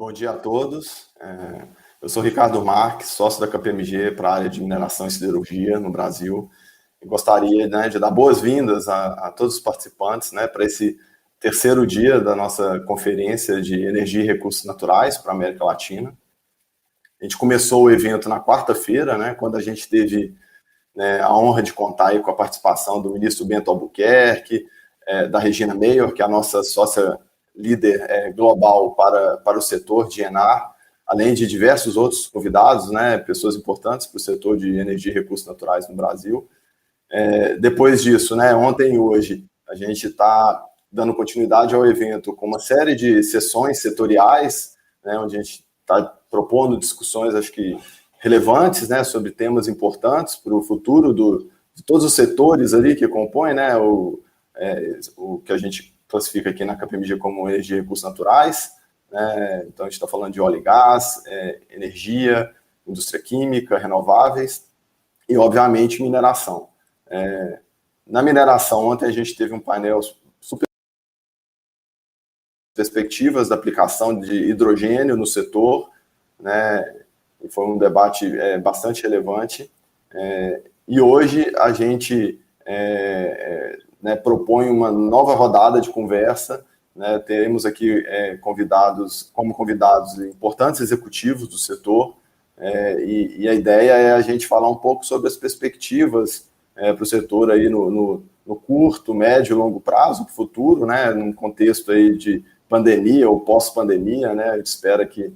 Bom dia a todos. Eu sou Ricardo Marques, sócio da KPMG para a área de mineração e siderurgia no Brasil. E gostaria, né, de dar boas-vindas a todos os participantes, né, para esse terceiro dia da nossa conferência de energia e recursos naturais para a América Latina. A gente começou o evento na quarta-feira, né, quando a gente teve, né, a honra de contar aí com a participação do ministro Bento Albuquerque, da Regina Mayer, que é a nossa sócia líder global para o setor de ENAR, além de diversos outros convidados, né, pessoas importantes para o setor de energia e recursos naturais no Brasil. Depois disso, né, ontem e hoje, a gente está dando continuidade ao evento com uma série de sessões setoriais, né, onde a gente está propondo discussões, acho que relevantes, né, sobre temas importantes para o futuro de todos os setores ali que compõem, né, o que a gente classifica aqui na KPMG como energia e recursos naturais, né? Então a gente está falando de óleo e gás, energia, indústria química, renováveis e, obviamente, mineração. Na mineração, ontem a gente teve um painel super perspectivas da aplicação de hidrogênio no setor, né? E foi um debate bastante relevante. E hoje a gente né, propõe uma nova rodada de conversa, né, teremos aqui como convidados importantes executivos do setor, e a ideia é a gente falar um pouco sobre as perspectivas para o setor aí no curto, médio e longo prazo, para o futuro, né, num contexto aí de pandemia ou pós-pandemia, né, a gente espera que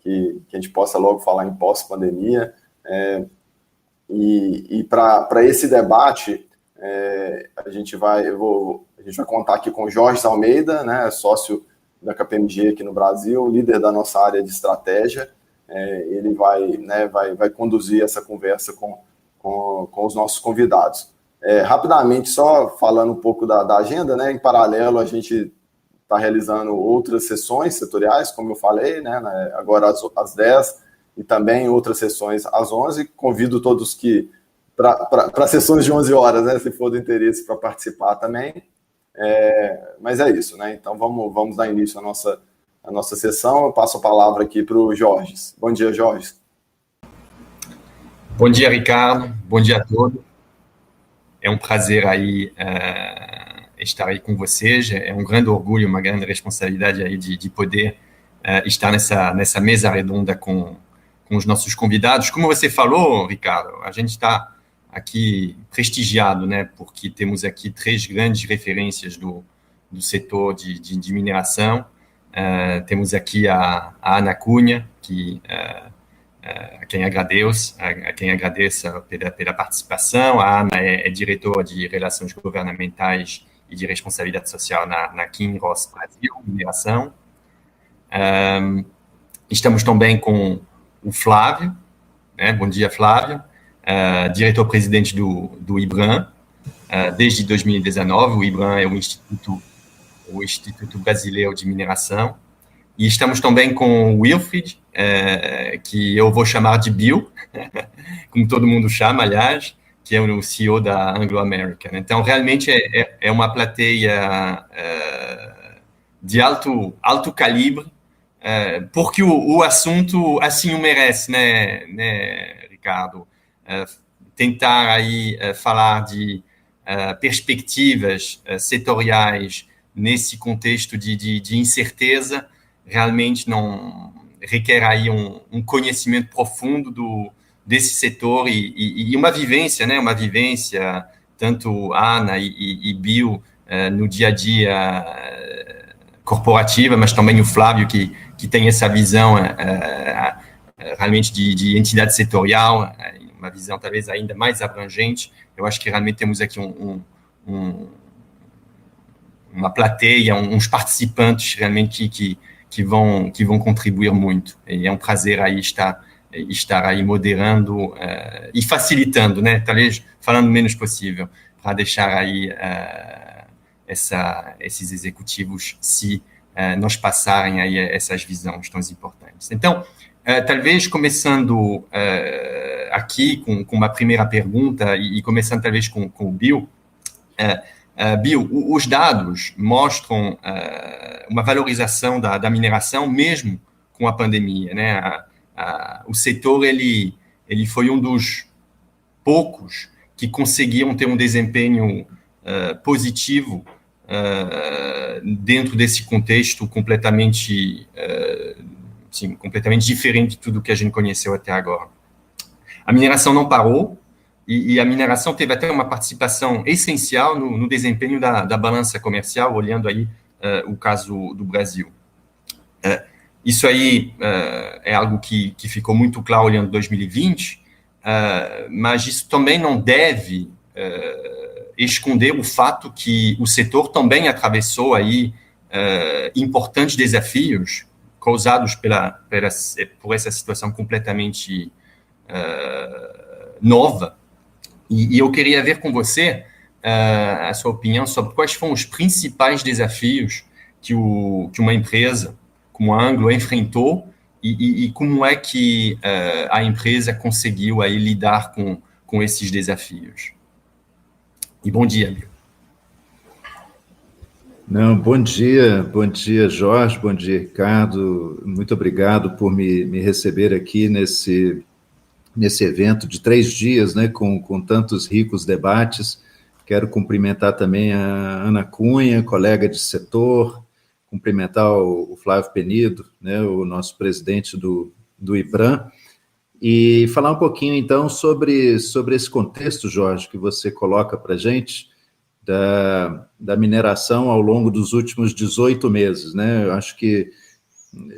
a gente possa logo falar em pós-pandemia, e para esse debate, a gente vai contar aqui com o Jorge Almeida, né, sócio da KPMG aqui no Brasil, líder da nossa área de estratégia. Ele vai conduzir essa conversa com os nossos convidados. Rapidamente, só falando um pouco da agenda, né, em paralelo a gente está realizando outras sessões setoriais, como eu falei, né, agora às 10 e também outras sessões às 11. Convido todos que para sessões de 11 horas, né, se for do interesse para participar também. Mas é isso, né? Então vamos dar início à nossa sessão. Eu passo a palavra aqui para o Jorge. Bom dia, Jorge. Bom dia, Ricardo. Bom dia a todos. É um prazer aí estar aí com vocês. É um grande orgulho, uma grande responsabilidade aí de poder estar nessa mesa redonda com os nossos convidados. Como você falou, Ricardo, a gente está aqui prestigiado, né, porque temos aqui três grandes referências do setor de mineração. Temos aqui a Ana Cunha, a quem agradeço pela participação. A Ana é diretora de Relações Governamentais e de Responsabilidade Social na Kinross Brasil, mineração. Estamos também com o Flávio, né? Bom dia, Flávio. Diretor-presidente do IBRAM, desde 2019. O IBRAM é o Instituto Brasileiro de Mineração. E estamos também com o Wilfried, que eu vou chamar de Bill, como todo mundo chama, aliás, que é o CEO da Anglo American. Então, realmente é uma plateia de alto calibre, porque o assunto assim o merece, né, Ricardo? Tentar aí falar de perspectivas setoriais nesse contexto de incerteza realmente não requer aí um conhecimento profundo desse setor e uma vivência, né? Uma vivência, tanto Ana e Bill no dia a dia corporativa, mas também o Flávio que tem essa visão realmente de entidade setorial, uma visão talvez ainda mais abrangente. Eu acho que realmente temos aqui uma plateia, uns participantes realmente que vão contribuir muito. E é um prazer aí estar aí moderando e facilitando, né? Talvez falando o menos possível, para deixar aí esses executivos nos passarem aí essas visões tão importantes. Então, talvez começando aqui com uma primeira pergunta e começando talvez com o Bill. Bill, os dados mostram uma valorização da mineração mesmo a pandemia, né? O setor ele foi um dos poucos que conseguiam ter um desempenho positivo dentro desse contexto completamente diferente de tudo que a gente conheceu até agora. A mineração não parou, e a mineração teve até uma participação essencial no desempenho da balança comercial, olhando aí o caso do Brasil. Isso aí é algo que ficou muito claro olhando 2020, mas isso também não deve esconder o fato que o setor também atravessou aí importantes desafios causados por essa situação completamente nova. E eu queria ver com você a sua opinião sobre quais foram os principais desafios que uma empresa como a Anglo enfrentou e como é que a empresa conseguiu aí lidar com esses desafios. E bom dia, amigo. Bom dia, Jorge, bom dia, Ricardo. Muito obrigado por me receber aqui nesse evento de 3 dias, né, com tantos ricos debates. Quero cumprimentar também a Ana Cunha, colega de setor, cumprimentar o Flávio Penido, né, o nosso presidente do IBRAM, e falar um pouquinho, então, sobre esse contexto, Jorge, que você coloca para a gente, da mineração ao longo dos últimos 18 meses, né? Eu acho que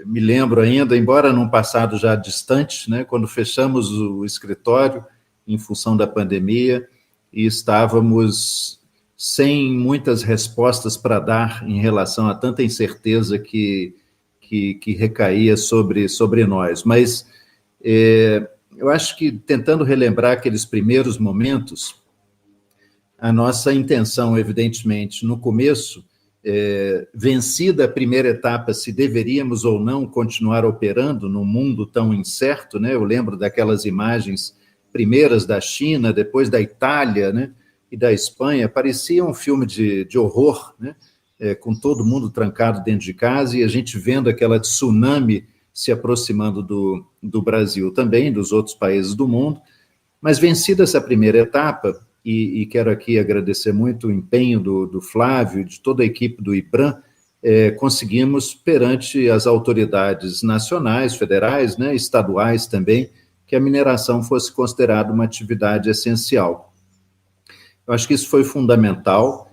me lembro ainda, embora num passado já distante, né, quando fechamos o escritório em função da pandemia e estávamos sem muitas respostas para dar em relação a tanta incerteza que recaía sobre nós. Mas eu acho que, tentando relembrar aqueles primeiros momentos, a nossa intenção, evidentemente, no começo, vencida a primeira etapa, se deveríamos ou não continuar operando num mundo tão incerto, né? Eu lembro daquelas imagens primeiras da China, depois da Itália, né? E da Espanha, parecia um filme de horror, né? Com todo mundo trancado dentro de casa e a gente vendo aquela tsunami se aproximando do Brasil também, dos outros países do mundo. Mas vencida essa primeira etapa, e quero aqui agradecer muito o empenho do Flávio e de toda a equipe do IBRAM, conseguimos, perante as autoridades nacionais, federais, né, estaduais também, que a mineração fosse considerada uma atividade essencial. Eu acho que isso foi fundamental.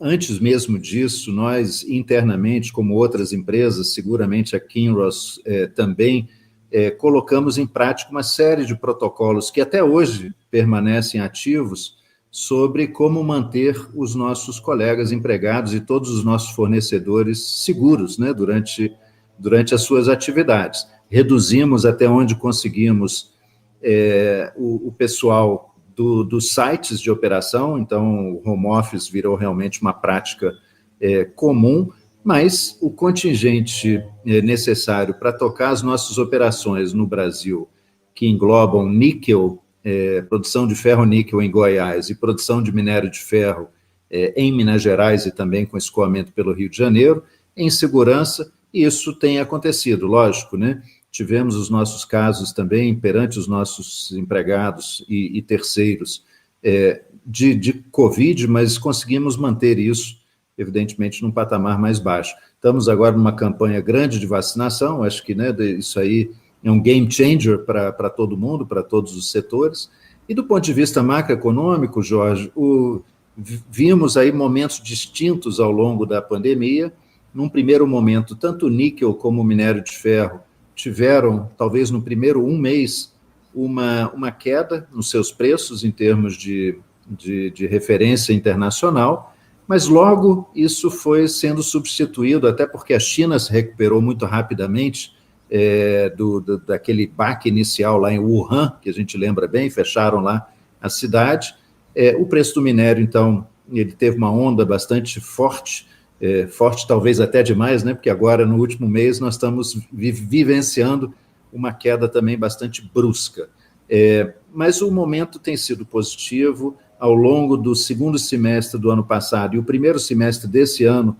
Antes mesmo disso, nós internamente, como outras empresas, seguramente a Kinross também, colocamos em prática uma série de protocolos que até hoje permanecem ativos sobre como manter os nossos colegas empregados e todos os nossos fornecedores seguros, né, durante as suas atividades. Reduzimos até onde conseguimos o pessoal dos sites de operação, então o home office virou realmente uma prática comum, mas o contingente necessário para tocar as nossas operações no Brasil, que englobam níquel, produção de ferro-níquel em Goiás e produção de minério de ferro em Minas Gerais e também com escoamento pelo Rio de Janeiro, em segurança, e isso tem acontecido, lógico, né? Tivemos os nossos casos também perante os nossos empregados e terceiros de Covid, mas conseguimos manter isso, evidentemente, num patamar mais baixo. Estamos agora numa campanha grande de vacinação, acho que, né, isso aí é um game changer para todo mundo, para todos os setores. E do ponto de vista macroeconômico, Jorge, vimos aí momentos distintos ao longo da pandemia. Num primeiro momento, tanto o níquel como o minério de ferro tiveram, talvez no primeiro mês, uma queda nos seus preços em termos de referência internacional, mas logo isso foi sendo substituído, até porque a China se recuperou muito rapidamente daquele baque inicial lá em Wuhan, que a gente lembra bem, fecharam lá a cidade. O preço do minério, então, ele teve uma onda bastante forte, forte talvez até demais, né? Porque agora, no último mês, nós estamos vivenciando uma queda também bastante brusca. Mas o momento tem sido positivo. Ao longo do segundo semestre do ano passado e o primeiro semestre desse ano,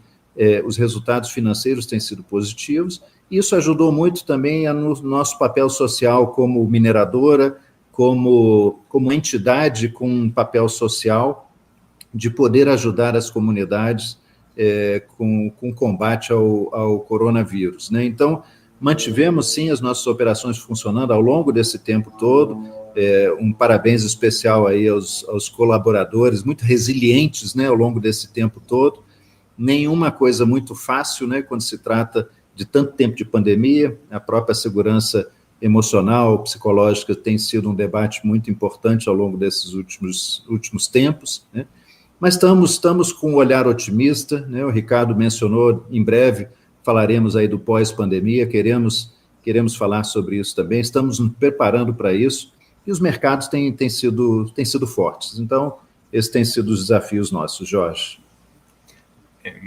os resultados financeiros têm sido positivos. Isso ajudou muito também no nosso papel social como mineradora, como entidade com um papel social, de poder ajudar as comunidades com combate ao coronavírus, né? Então, mantivemos, sim, as nossas operações funcionando ao longo desse tempo todo. Um parabéns especial aí aos colaboradores, muito resilientes, né, ao longo desse tempo todo. Nenhuma coisa muito fácil, né, quando se trata de tanto tempo de pandemia. A própria segurança emocional, psicológica, tem sido um debate muito importante ao longo desses últimos tempos, né? Mas estamos com um olhar otimista, né? O Ricardo mencionou, em breve falaremos aí do pós-pandemia, queremos falar sobre isso também, estamos nos preparando para isso, e os mercados têm sido fortes. Então, esses têm sido os desafios nossos, Jorge.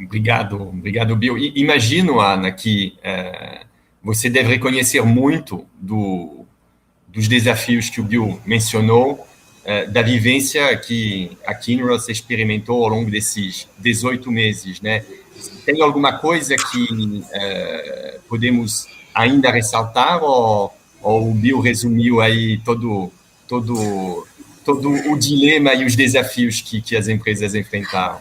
Obrigado, Bill. Imagino, Ana, que você deve reconhecer muito dos desafios que o Bill mencionou, da vivência que a Kinross experimentou ao longo desses 18 meses, né? Tem alguma coisa que podemos ainda ressaltar, ou o Bill resumiu aí todo o dilema e os desafios que as empresas enfrentaram?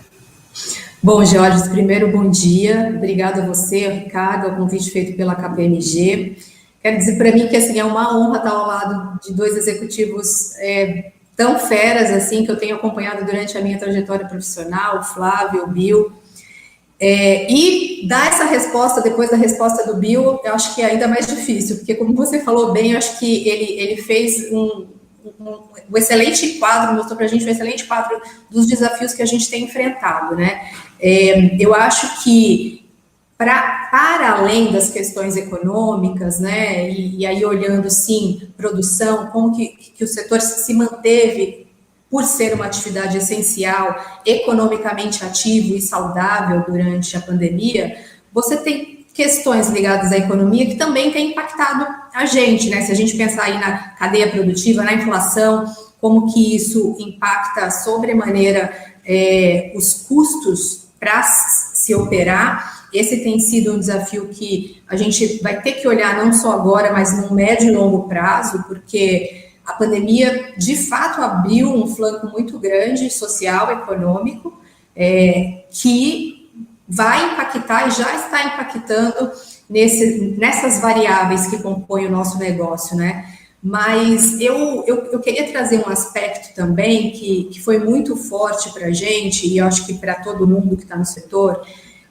Bom, Jorge, primeiro, bom dia. Obrigada a você, Ricardo, ao convite feito pela KPMG. Quero dizer para mim que assim, é uma honra estar ao lado de dois executivos tão feras assim, que eu tenho acompanhado durante a minha trajetória profissional, o Flávio, o Bill. E dar essa resposta, depois da resposta do Bill, eu acho que é ainda mais difícil, porque como você falou bem, eu acho que ele fez um excelente quadro, mostrou para a gente um excelente quadro dos desafios que a gente tem enfrentado, né? Eu acho que para além das questões econômicas, né, e aí olhando, sim, produção, como que o setor se manteve por ser uma atividade essencial, economicamente ativo e saudável durante a pandemia, você tem questões ligadas à economia que também têm impactado a gente, né? Se a gente pensar aí na cadeia produtiva, na inflação, como que isso impacta sobremaneira os custos para se operar. Esse tem sido um desafio que a gente vai ter que olhar não só agora, mas no médio e longo prazo, porque a pandemia, de fato, abriu um flanco muito grande, social, econômico, que vai impactar e já está impactando nessas variáveis que compõem o nosso negócio, né? Mas eu queria trazer um aspecto também que foi muito forte para a gente, e eu acho que para todo mundo que está no setor.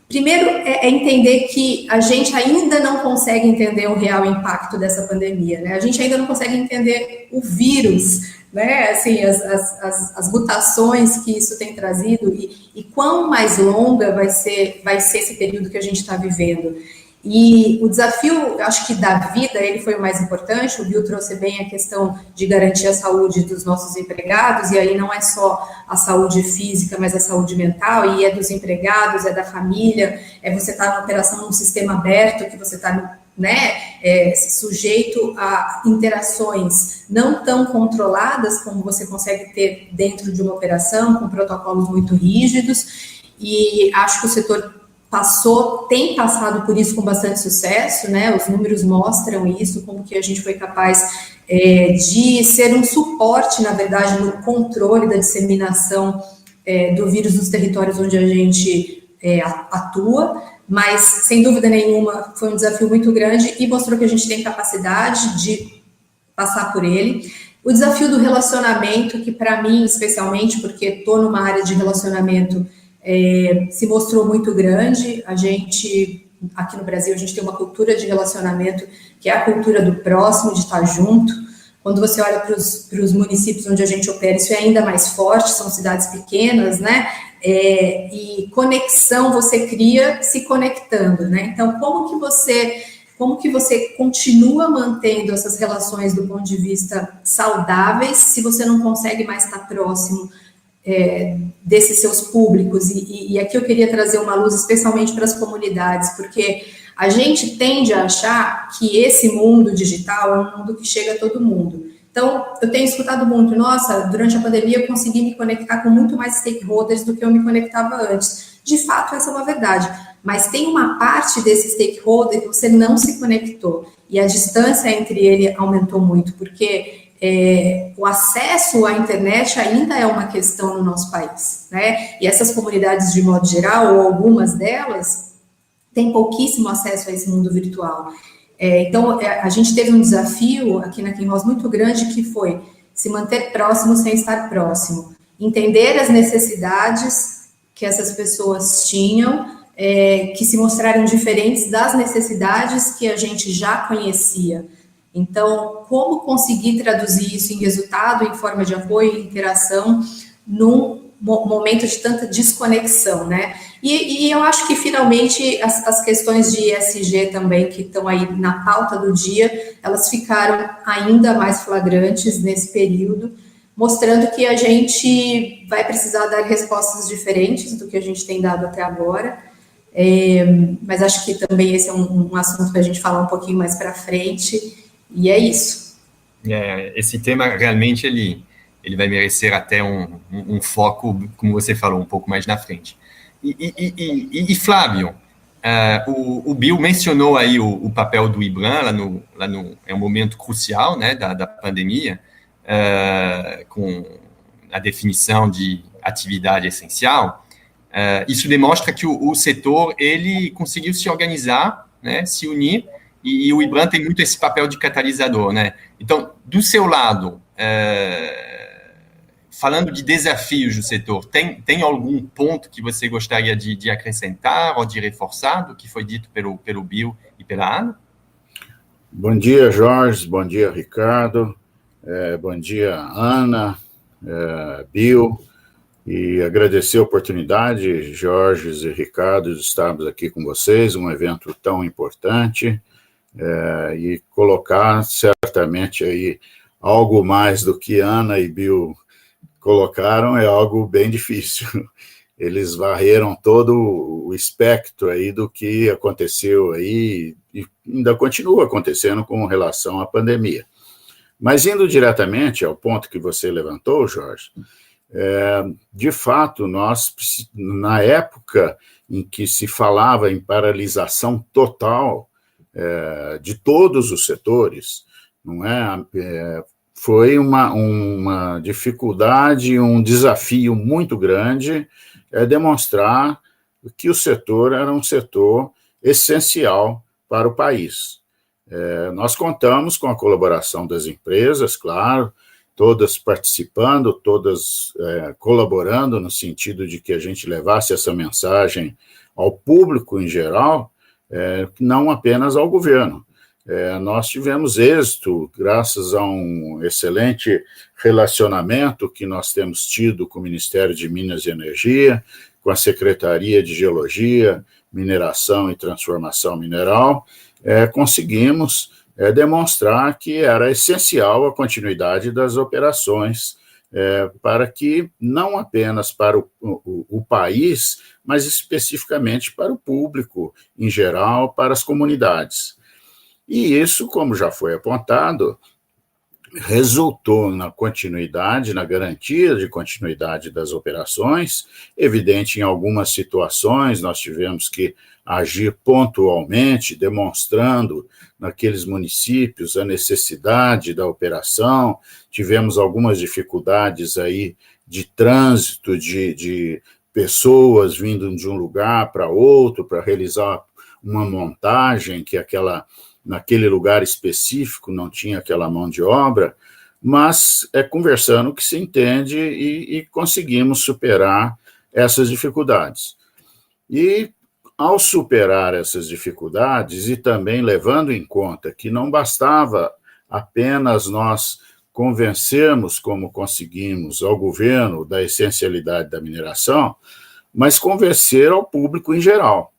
Primeiro, é entender que a gente ainda não consegue entender o real impacto dessa pandemia, né? A gente ainda não consegue entender o vírus, né? Assim, as mutações que isso tem trazido e quão mais longa vai ser esse período que a gente está vivendo. E o desafio, acho que da vida, ele foi o mais importante. O Bill trouxe bem a questão de garantir a saúde dos nossos empregados, e aí não é só a saúde física, mas a saúde mental, e é dos empregados, é da família, você estar na operação num sistema aberto, que você está, né, sujeito a interações não tão controladas como você consegue ter dentro de uma operação, com protocolos muito rígidos, e acho que o setor tem passado por isso com bastante sucesso, né? Os números mostram isso, como que a gente foi capaz de ser um suporte, na verdade, no controle da disseminação do vírus nos territórios onde a gente atua, mas, sem dúvida nenhuma, foi um desafio muito grande e mostrou que a gente tem capacidade de passar por ele. O desafio do relacionamento, que para mim, especialmente, porque estou numa área de relacionamento, se mostrou muito grande. A gente, aqui no Brasil, a gente tem uma cultura de relacionamento que é a cultura do próximo, de estar junto. Quando você olha para os municípios onde a gente opera, isso é ainda mais forte, são cidades pequenas, né? E conexão você cria se conectando, né? Então, como que você continua mantendo essas relações do ponto de vista saudáveis se você não consegue mais estar próximo desses seus públicos? E aqui eu queria trazer uma luz especialmente para as comunidades, porque a gente tende a achar que esse mundo digital é um mundo que chega a todo mundo. Então, eu tenho escutado muito, nossa, durante a pandemia eu consegui me conectar com muito mais stakeholders do que eu me conectava antes. De fato, essa é uma verdade. mas tem uma parte desse stakeholder que você não se conectou, e a distância entre ele aumentou muito, porque o acesso à internet ainda é uma questão no nosso país, né? E essas comunidades, de modo geral, ou algumas delas, têm pouquíssimo acesso a esse mundo virtual. Então, a gente teve um desafio aqui na Kinross muito grande, que foi se manter próximo sem estar próximo, entender as necessidades que essas pessoas tinham, que se mostraram diferentes das necessidades que a gente já conhecia. Então, como conseguir traduzir isso em resultado, em forma de apoio e interação, num momento de tanta desconexão, né? E eu acho que, finalmente, as questões de ESG também, que estão aí na pauta do dia, elas ficaram ainda mais flagrantes nesse período, mostrando que a gente vai precisar dar respostas diferentes do que a gente tem dado até agora. Mas acho que também esse é um assunto para a gente falar um pouquinho mais para frente. E é isso. Esse tema, realmente, ele vai merecer até um foco, como você falou, um pouco mais na frente. E Flávio, o Bill mencionou aí o papel do IBRAM, é um momento crucial, né, da pandemia, com a definição de atividade essencial. Isso demonstra que o setor, ele conseguiu se organizar, né, se unir, e o IBRAM tem muito esse papel de catalisador, né? Então, do seu lado, falando de desafios do setor, tem algum ponto que você gostaria de acrescentar ou de reforçar do que foi dito pelo Bill e pela Ana? Bom dia, Jorge. Bom dia, Ricardo. Bom dia, Ana, Bill. E agradecer a oportunidade, Jorge e Ricardo, de estarmos aqui com vocês, um evento tão importante. E colocar certamente aí algo mais do que Ana e Bill colocaram é algo bem difícil. Eles varreram todo o espectro aí do que aconteceu aí e ainda continua acontecendo com relação à pandemia. Mas indo diretamente ao ponto que você levantou, Jorge, de fato, nós, na época em que se falava em paralisação total de todos os setores, não é? Foi uma dificuldade, um desafio muito grande demonstrar que o setor era um setor essencial para o país. Nós contamos com a colaboração das empresas, claro, todas participando, todas colaborando no sentido de que a gente levasse essa mensagem ao público em geral, não apenas ao governo. Nós tivemos êxito graças a um excelente relacionamento que nós temos tido com o Ministério de Minas e Energia, com a Secretaria de Geologia, Mineração e Transformação Mineral. Conseguimos demonstrar que era essencial a continuidade das operações para que, não apenas para o país, mas especificamente para o público em geral, para as comunidades. E isso, como já foi apontado, resultou na continuidade, na garantia de continuidade das operações. Evidente, em algumas situações, nós tivemos que agir pontualmente, demonstrando naqueles municípios a necessidade da operação. Tivemos algumas dificuldades aí de trânsito, de pessoas vindo de um lugar para outro para realizar uma montagem que naquele lugar específico não tinha aquela mão de obra, mas conversando que se entende e conseguimos superar essas dificuldades. E, ao superar essas dificuldades, e também levando em conta que não bastava apenas nós convencermos, como conseguimos, ao governo da essencialidade da mineração, mas convencer ao público em geral.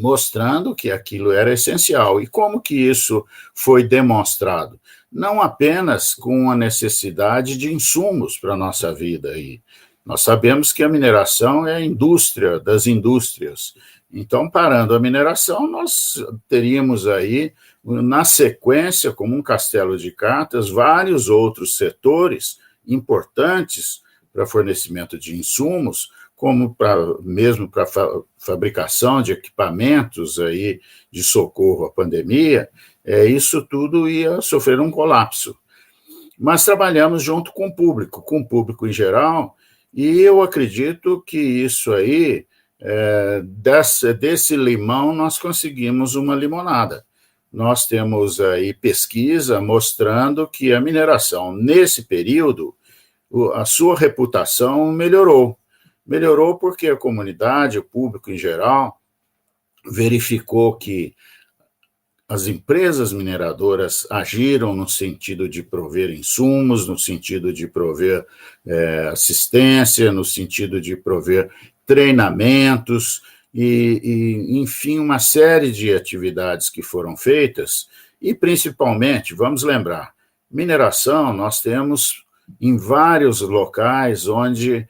Mostrando que aquilo era essencial. E como que isso foi demonstrado? Não apenas com a necessidade de insumos para a nossa vida. Aí. Nós sabemos que a mineração é a indústria das indústrias. Então, parando a mineração, nós teríamos aí, na sequência, como um castelo de cartas, vários outros setores importantes para fornecimento de insumos, como mesmo para fabricação de equipamentos aí de socorro à pandemia, isso tudo ia sofrer um colapso. Mas trabalhamos junto com o público em geral, e eu acredito que isso aí, desse limão, nós conseguimos uma limonada. Nós temos aí pesquisa mostrando que a mineração, nesse período, a sua reputação melhorou. Melhorou porque a comunidade, o público em geral, verificou que as empresas mineradoras agiram no sentido de prover insumos, no sentido de prover assistência, no sentido de prover treinamentos e, enfim, uma série de atividades que foram feitas e, principalmente, vamos lembrar, mineração nós temos em vários locais onde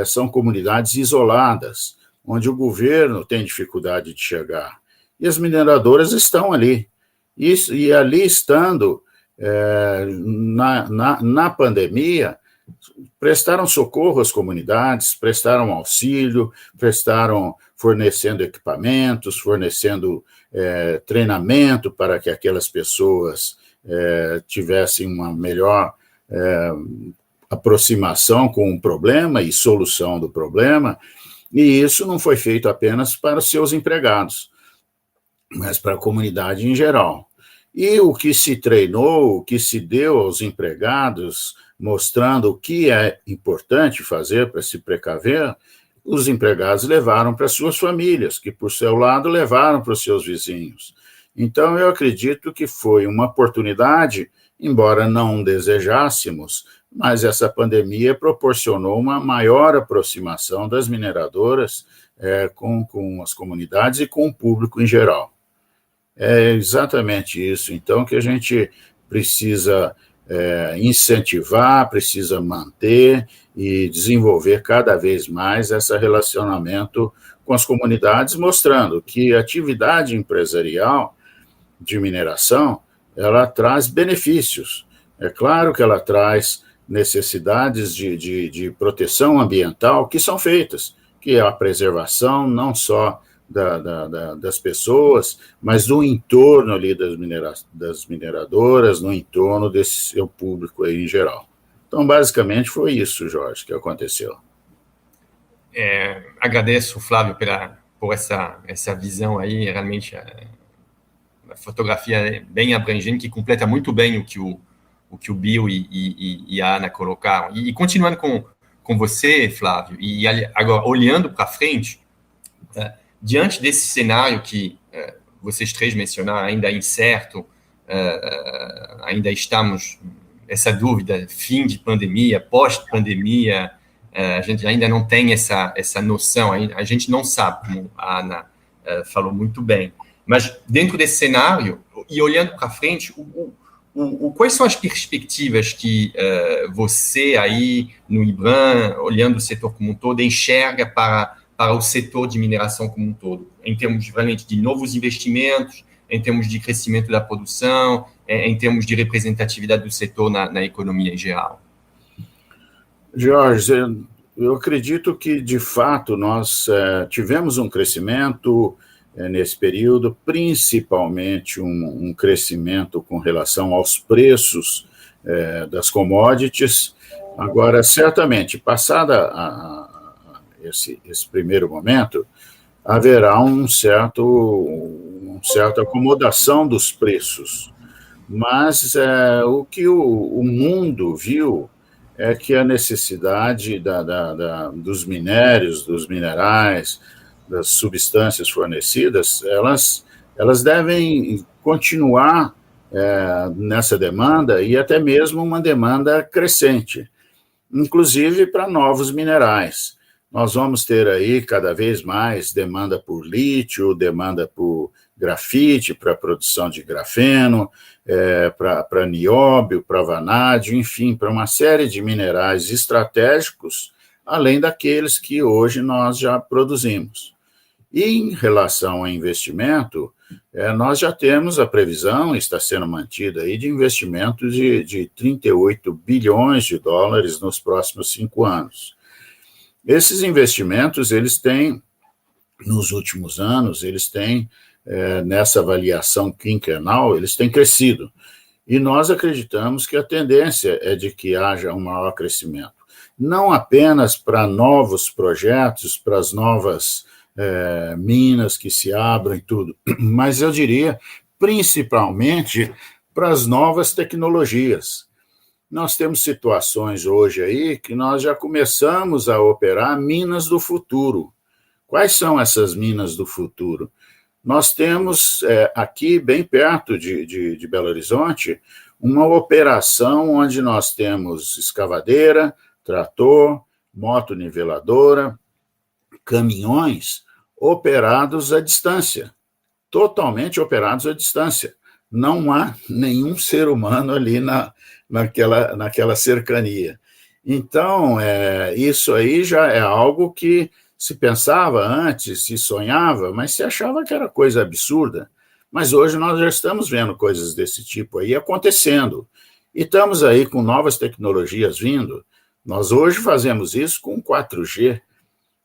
são comunidades isoladas, onde o governo tem dificuldade de chegar. E as mineradoras estão ali. E ali estando, na pandemia, prestaram socorro às comunidades, prestaram auxílio, fornecendo equipamentos, fornecendo treinamento para que aquelas pessoas tivessem uma melhor aproximação com o problema e solução do problema, e isso não foi feito apenas para os seus empregados, mas para a comunidade em geral. E o que se treinou, o que se deu aos empregados, mostrando o que é importante fazer para se precaver, os empregados levaram para suas famílias, que, por seu lado, levaram para os seus vizinhos. Então, eu acredito que foi uma oportunidade, embora não desejássemos, mas essa pandemia proporcionou uma maior aproximação das mineradoras com as comunidades e com o público em geral. É exatamente isso, então, que a gente precisa incentivar, precisa manter e desenvolver cada vez mais esse relacionamento com as comunidades, mostrando que a atividade empresarial de mineração, ela traz benefícios. É claro que ela traz necessidades de proteção ambiental que são feitas, que é a preservação não só das pessoas, mas do entorno ali das mineradoras, no entorno desse seu público aí em geral. Então, basicamente, foi isso, Jorge, que aconteceu. Agradeço, Flávio, por essa visão aí, realmente a fotografia é bem abrangente, que completa muito bem o que o Bill e a Ana colocaram. E continuando com você, Flávio, e agora olhando para frente, diante desse cenário que vocês três mencionaram, ainda incerto, ainda estamos, essa dúvida, fim de pandemia, pós-pandemia, a gente ainda não tem essa noção, a gente não sabe, como a Ana falou muito bem. Mas dentro desse cenário, e olhando para frente, quais são as perspectivas que você aí no IBRAM, olhando o setor como um todo, enxerga para o setor de mineração como um todo, em termos realmente de novos investimentos, em termos de crescimento da produção, em termos de representatividade do setor na economia em geral? Jorge, eu acredito que, de fato, nós tivemos um crescimento nesse período, principalmente um crescimento com relação aos preços das commodities. Agora, certamente, passada esse primeiro momento, haverá uma certa acomodação dos preços. Mas o que o mundo viu é que a necessidade dos minérios, dos minerais, das substâncias fornecidas, elas devem continuar nessa demanda e até mesmo uma demanda crescente, inclusive para novos minerais. Nós vamos ter aí cada vez mais demanda por lítio, demanda por grafite, para a produção de grafeno, para nióbio, para vanádio, enfim, para uma série de minerais estratégicos, além daqueles que hoje nós já produzimos. E em relação ao investimento, nós já temos a previsão, está sendo mantida aí, de investimento de 38 bilhões de dólares nos próximos 5 anos. Esses investimentos, eles têm, nos últimos anos, eles têm, nessa avaliação quinquenal, eles têm crescido. E nós acreditamos que a tendência é de que haja um maior crescimento. Não apenas para novos projetos, para as novas minas que se abram e tudo, mas eu diria principalmente para as novas tecnologias. Nós temos situações hoje aí que nós já começamos a operar minas do futuro. Quais são essas minas do futuro? Nós temos aqui, bem perto de Belo Horizonte, uma operação onde nós temos escavadeira, trator, motoniveladora, caminhões operados à distância, totalmente operados à distância. Não há nenhum ser humano ali naquela cercania. Então, isso aí já é algo que se pensava antes, se sonhava, mas se achava que era coisa absurda. Mas hoje nós já estamos vendo coisas desse tipo aí acontecendo. E estamos aí com novas tecnologias vindo. Nós hoje fazemos isso com 4G.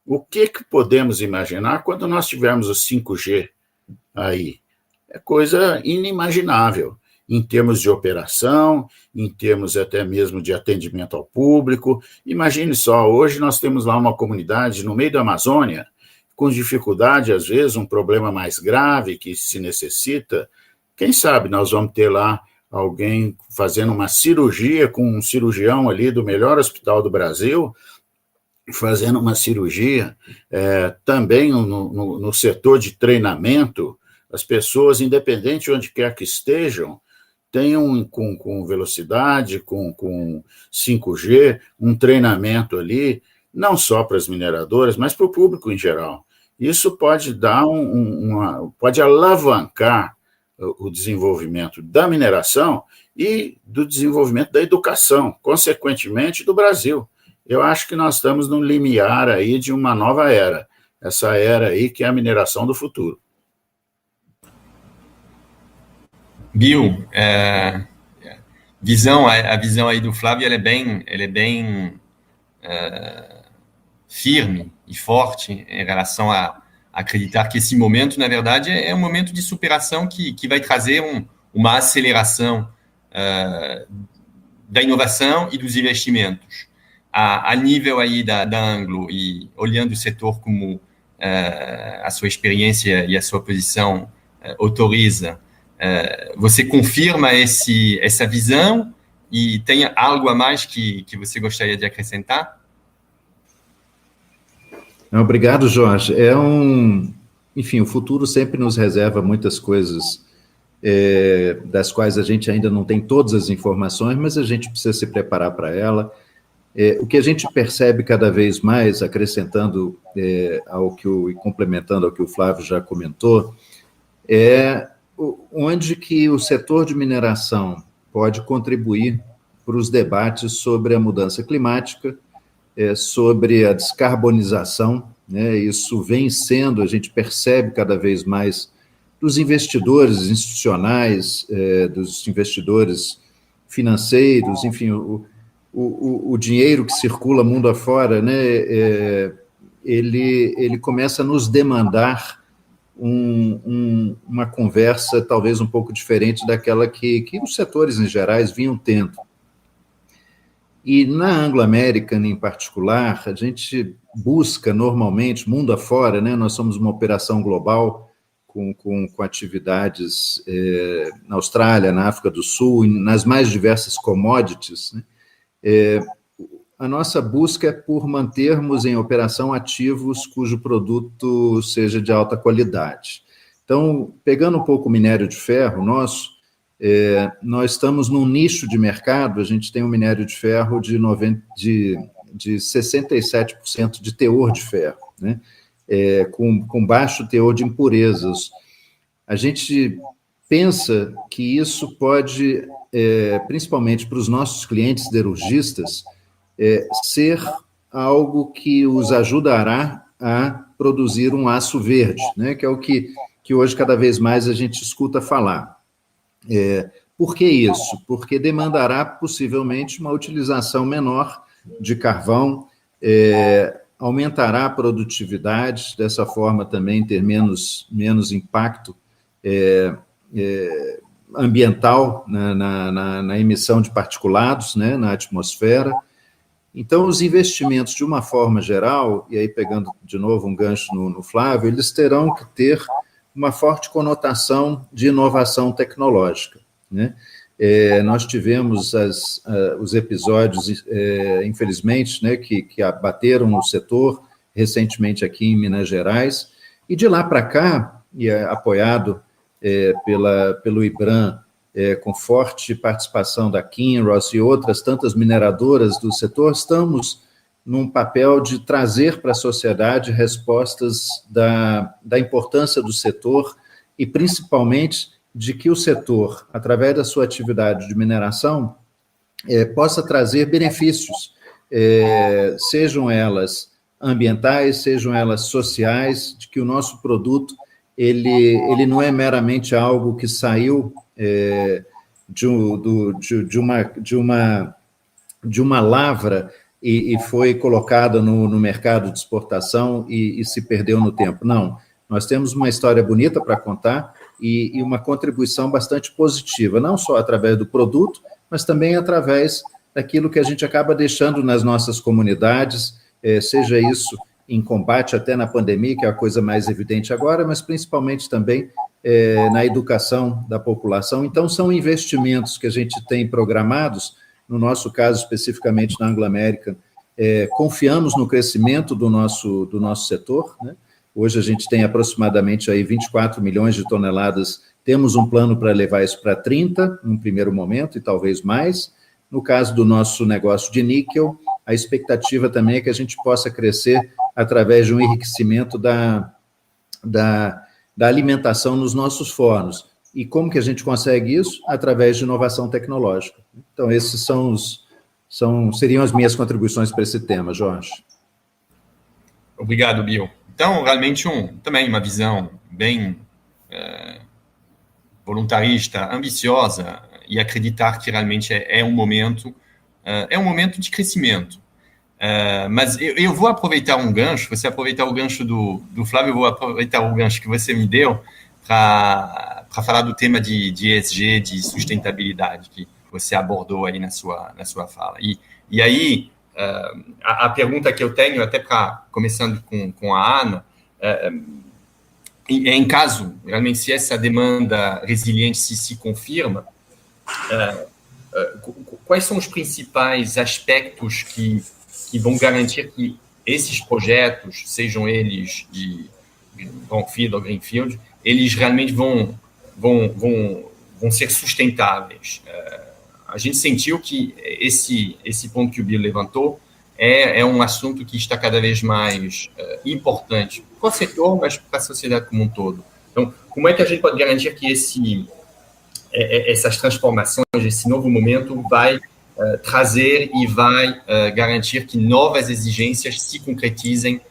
O que podemos imaginar quando nós tivermos o 5G aí? É coisa inimaginável, em termos de operação, em termos até mesmo de atendimento ao público. Imagine só, hoje nós temos lá uma comunidade no meio da Amazônia, com dificuldade, às vezes, um problema mais grave que se necessita. Quem sabe nós vamos ter lá alguém fazendo uma cirurgia com um cirurgião ali do melhor hospital do Brasil, fazendo uma cirurgia, também no setor de treinamento. As pessoas, independente de onde quer que estejam, tenham com velocidade, com 5G, um treinamento ali, não só para as mineradoras, mas para o público em geral. Isso pode dar pode alavancar o desenvolvimento da mineração e do desenvolvimento da educação, consequentemente do Brasil. Eu acho que nós estamos no limiar aí de uma nova era, essa era aí que é a mineração do futuro. Bill, a visão aí do Flávio, ela é bem firme e forte em relação a acreditar que esse momento, na verdade, é um momento de superação que vai trazer uma aceleração da inovação e dos investimentos. A nível aí da Anglo, e olhando o setor como a sua experiência e a sua posição autoriza, você confirma essa visão e tem algo a mais que você gostaria de acrescentar? Obrigado, Jorge. Enfim, o futuro sempre nos reserva muitas coisas das quais a gente ainda não tem todas as informações, mas a gente precisa se preparar para ela. O que a gente percebe cada vez mais, acrescentando e complementando ao que o Flávio já comentou, é onde que o setor de mineração pode contribuir para os debates sobre a mudança climática, sobre a descarbonização, né? Isso vem sendo, a gente percebe cada vez mais dos investidores institucionais, dos investidores financeiros, enfim, o dinheiro que circula mundo afora, né? Ele começa a nos demandar uma conversa talvez um pouco diferente daquela que os setores em gerais vinham tendo. E na Anglo-American, em particular, a gente busca normalmente, mundo afora, né? Nós somos uma operação global com atividades na Austrália, na África do Sul, nas mais diversas commodities, né? A nossa busca é por mantermos em operação ativos cujo produto seja de alta qualidade. Então, pegando um pouco o minério de ferro nosso, nós estamos num nicho de mercado, a gente tem um minério de ferro de 67% de teor de ferro, né? Com baixo teor de impurezas. A gente pensa que isso pode, principalmente para os nossos clientes siderurgistas, ser algo que os ajudará a produzir um aço verde, né? Que é o que hoje cada vez mais a gente escuta falar. Por que isso? Porque demandará possivelmente uma utilização menor de carvão, aumentará a produtividade, dessa forma também ter menos impacto ambiental na emissão de particulados, né, na atmosfera. Então, os investimentos, de uma forma geral, e aí pegando de novo um gancho no Flávio, eles terão que ter uma forte conotação de inovação tecnológica, né? Nós tivemos os episódios, infelizmente, né, que abateram no setor, recentemente aqui em Minas Gerais, e de lá para cá, e apoiado pelo IBRAM, com forte participação da Kinross e outras tantas mineradoras do setor, estamos num papel de trazer para a sociedade respostas da importância do setor e, principalmente, de que o setor, através da sua atividade de mineração, possa trazer benefícios, sejam elas ambientais, sejam elas sociais, de que o nosso produto ele não é meramente algo que saiu de uma lavra e foi colocada no mercado de exportação e se perdeu no tempo. Não, nós temos uma história bonita para contar e uma contribuição bastante positiva, não só através do produto, mas também através daquilo que a gente acaba deixando nas nossas comunidades, seja isso em combate até na pandemia, que é a coisa mais evidente agora, mas principalmente também na educação da população. Então, são investimentos que a gente tem programados, no nosso caso, especificamente na Anglo American, confiamos no crescimento do nosso setor, né? Hoje a gente tem aproximadamente aí 24 milhões de toneladas, temos um plano para levar isso para 30, num primeiro momento, e talvez mais. No caso do nosso negócio de níquel, a expectativa também é que a gente possa crescer através de um enriquecimento da alimentação nos nossos fornos. E como que a gente consegue isso? Através de inovação tecnológica. Então, esses seriam as minhas contribuições para esse tema, Jorge. Obrigado, Bill. Então, realmente, também uma visão bem voluntarista, ambiciosa, e acreditar que realmente é um momento de crescimento. Mas eu vou aproveitar um gancho, você aproveitar o gancho do Flávio, eu vou aproveitar o gancho que você me deu para falar do tema de ESG, de sustentabilidade, que você abordou aí na sua fala. E aí, a pergunta que eu tenho, até começando com a Ana, em caso, realmente, se essa demanda resiliente se confirma, quais são os principais aspectos que vão garantir que esses projetos, sejam eles de brownfield ou greenfield, eles realmente vão ser sustentáveis? A gente sentiu que esse ponto que o Bill levantou é um assunto que está cada vez mais importante para o setor, mas para a sociedade como um todo. Então, como é que a gente pode garantir que essas transformações, esse novo momento vai trazer e vai garantir que novas exigências se concretizem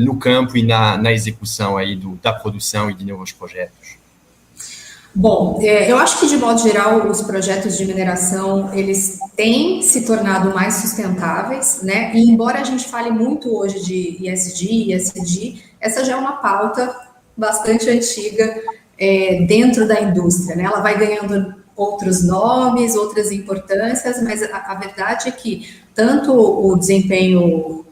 no campo e na execução aí da produção e de novos projetos? Bom, eu acho que, de modo geral, os projetos de mineração, eles têm se tornado mais sustentáveis, né? E embora a gente fale muito hoje de ESG e ESG, essa já é uma pauta bastante antiga dentro da indústria, né? Ela vai ganhando outros nomes, outras importâncias, mas a verdade é que tanto o desempenho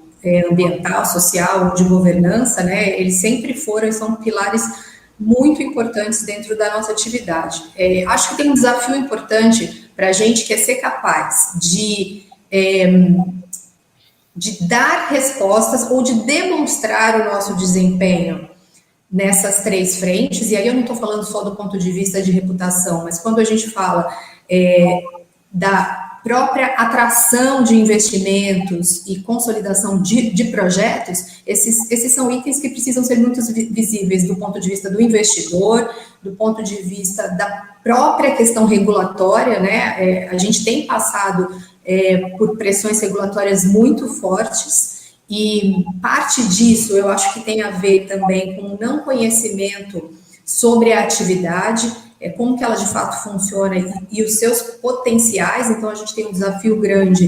ambiental, social, de governança, né? Eles sempre foram e são pilares muito importantes dentro da nossa atividade. Acho que tem um desafio importante para a gente, que é ser capaz de dar respostas ou de demonstrar o nosso desempenho nessas três frentes, e aí eu não estou falando só do ponto de vista de reputação, mas quando a gente fala da própria atração de investimentos e consolidação de projetos, esses são itens que precisam ser muito visíveis do ponto de vista do investidor, do ponto de vista da própria questão regulatória, né? A gente tem passado por pressões regulatórias muito fortes, e parte disso eu acho que tem a ver também com o não conhecimento sobre a atividade, como que ela de fato funciona e os seus potenciais. Então a gente tem um desafio grande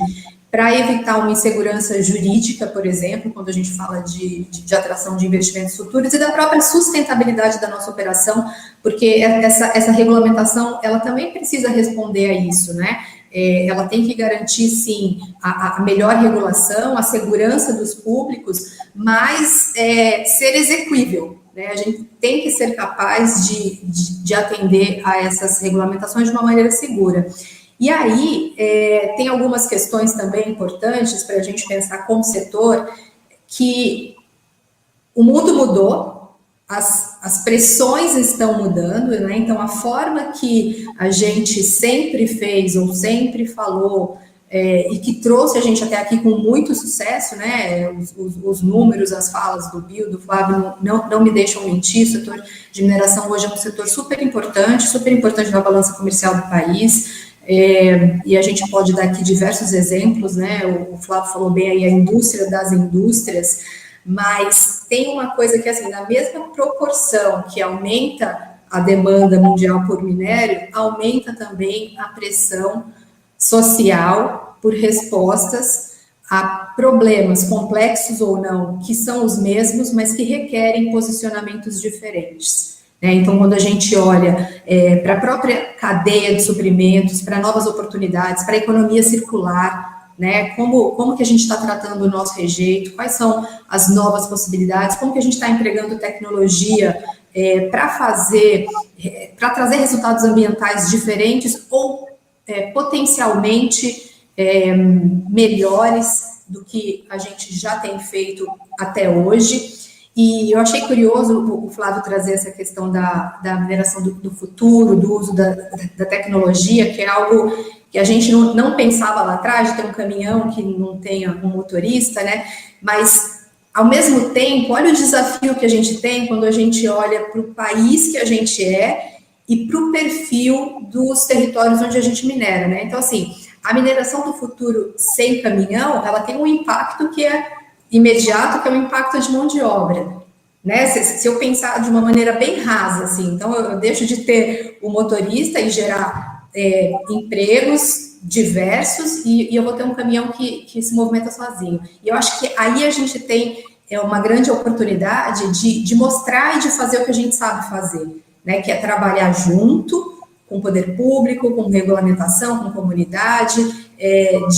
para evitar uma insegurança jurídica, por exemplo, quando a gente fala de atração de investimentos futuros, e da própria sustentabilidade da nossa operação, porque essa regulamentação, ela também precisa responder a isso, né? Ela tem que garantir, sim, a melhor regulação, a segurança dos públicos, mas ser execuível, né? A gente tem que ser capaz de atender a essas regulamentações de uma maneira segura. E aí, tem algumas questões também importantes para a gente pensar como setor, que o mundo mudou, as pressões estão mudando, né? Então, a forma que a gente sempre fez ou sempre falou, e que trouxe a gente até aqui com muito sucesso, né? Os números, as falas do Bill, do Flávio, não me deixam mentir. O setor de mineração hoje é um setor super importante na balança comercial do país. E a gente pode dar aqui diversos exemplos, né? O Flávio falou bem aí, a indústria das indústrias, mas tem uma coisa que, assim, na mesma proporção que aumenta a demanda mundial por minério, aumenta também a pressão social por respostas a problemas complexos ou não, que são os mesmos, mas que requerem posicionamentos diferentes. Então, quando a gente olha para a própria cadeia de suprimentos, para novas oportunidades, para a economia circular, né, como que a gente está tratando o nosso rejeito, quais são as novas possibilidades, como que a gente está empregando tecnologia para trazer resultados ambientais diferentes ou potencialmente melhores do que a gente já tem feito até hoje. E eu achei curioso o Flávio trazer essa questão da mineração do futuro, do uso da tecnologia, que é algo que a gente não pensava lá atrás, de ter um caminhão que não tenha um motorista, né? Mas, ao mesmo tempo, olha o desafio que a gente tem quando a gente olha para o país que a gente e para o perfil dos territórios onde a gente minera, né? Então, assim, a mineração do futuro sem caminhão, ela tem um impacto que é imediato, que é o impacto de mão de obra, né? Se eu pensar de uma maneira bem rasa, assim, então eu deixo de ter o motorista e gerar empregos diversos e eu vou ter um caminhão que se movimenta sozinho. E eu acho que aí a gente tem uma grande oportunidade de mostrar e de fazer o que a gente sabe fazer, né? Que é trabalhar junto com o poder público, com regulamentação, com comunidade,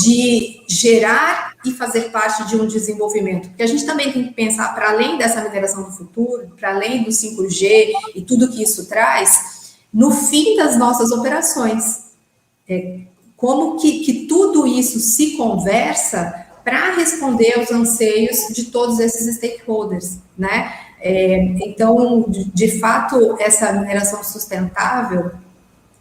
de gerar e fazer parte de um desenvolvimento. Porque a gente também tem que pensar, para além dessa mineração do futuro, para além do 5G e tudo que isso traz, no fim das nossas operações. Como que tudo isso se conversa para responder aos anseios de todos esses stakeholders, né? Então, de fato, essa mineração sustentável,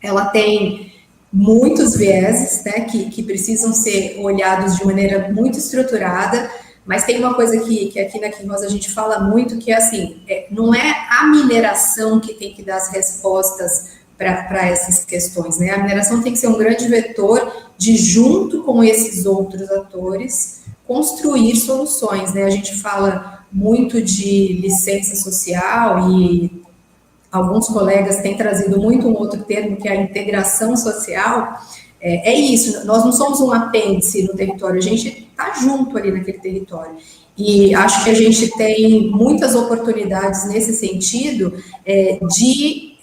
ela tem muitos vieses, né, que precisam ser olhados de maneira muito estruturada, mas tem uma coisa que aqui na Quimos a gente fala muito, que é assim, não é a mineração que tem que dar as respostas para essas questões, né? A mineração tem que ser um grande vetor de, junto com esses outros atores, construir soluções, né? A gente fala muito de licença social e alguns colegas têm trazido muito um outro termo, que é a integração social. É isso, nós não somos um apêndice no território, a gente está junto ali naquele território. E acho que a gente tem muitas oportunidades nesse sentido de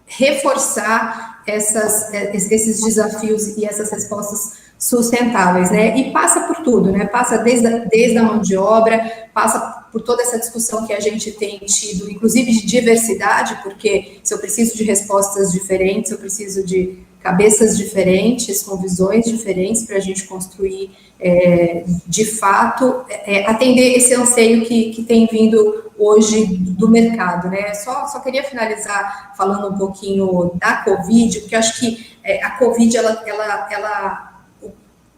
reforçar esses desafios e essas respostas sustentáveis, né? E passa por tudo, né? Passa desde a mão de obra, passa por toda essa discussão que a gente tem tido, inclusive de diversidade, porque se eu preciso de respostas diferentes, eu preciso de cabeças diferentes, com visões diferentes, para a gente construir, de fato, atender esse anseio que tem vindo hoje do mercado, né? Só queria finalizar falando um pouquinho da Covid, porque eu acho que a Covid,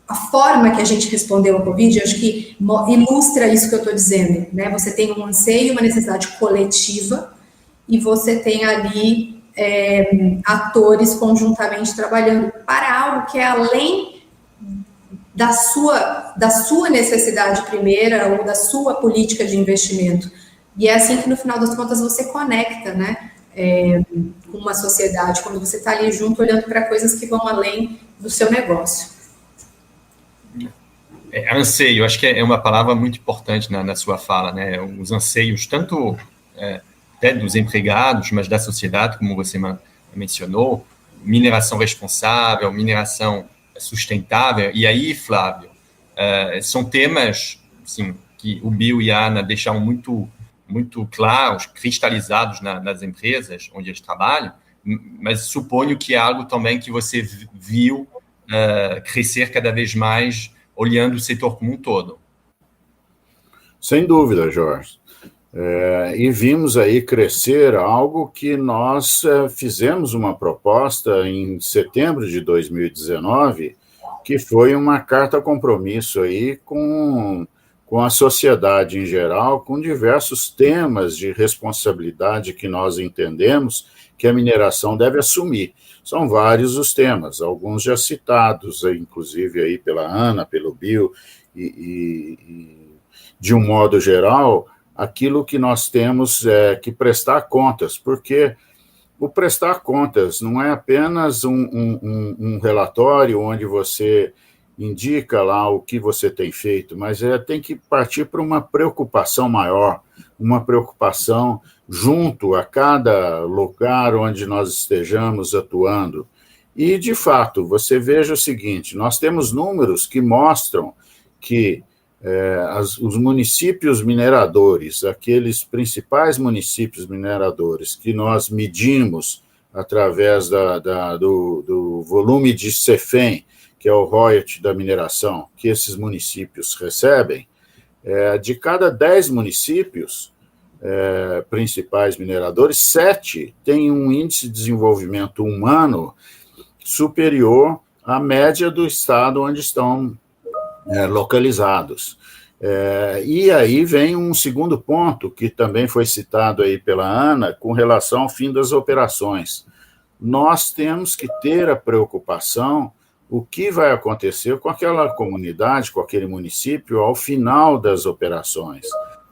a forma que a gente respondeu à Covid, eu acho que ilustra isso que eu estou dizendo, né? Você tem um anseio, uma necessidade coletiva, e você tem ali atores conjuntamente trabalhando para algo que é além da sua necessidade primeira ou da sua política de investimento. E é assim que, no final das contas, você conecta, né, com uma sociedade, quando você está ali junto, olhando para coisas que vão além do seu negócio. Anseio, acho que é uma palavra muito importante na sua fala, né? Os anseios, tanto até dos empregados, mas da sociedade, como você mencionou, mineração responsável, mineração sustentável. E aí, Flávio, são temas assim, que o Bill e a Ana deixaram muito claros, cristalizados nas empresas onde eles trabalham, mas suponho que é algo também que você viu crescer cada vez mais olhando o setor como um todo. Sem dúvida, Jorge. E vimos aí crescer algo que nós fizemos uma proposta em setembro de 2019, que foi uma carta compromisso aí com a sociedade em geral, com diversos temas de responsabilidade que nós entendemos que a mineração deve assumir. São vários os temas, alguns já citados, inclusive aí pela Ana, pelo Bill, e de um modo geral, aquilo que nós temos que prestar contas, porque o prestar contas não é apenas um relatório onde você indica lá o que você tem feito, mas tem que partir para uma preocupação maior, uma preocupação junto a cada lugar onde nós estejamos atuando. E, de fato, você veja o seguinte, nós temos números que mostram que os municípios mineradores, aqueles principais municípios mineradores que nós medimos através do volume de CEFEM, que é o royalty da mineração, que esses municípios recebem, de cada 10 municípios principais mineradores, 7 têm um índice de desenvolvimento humano superior à média do estado onde estão localizados. E aí vem um segundo ponto, que também foi citado aí pela Ana, com relação ao fim das operações. Nós temos que ter a preocupação o que vai acontecer com aquela comunidade, com aquele município, ao final das operações.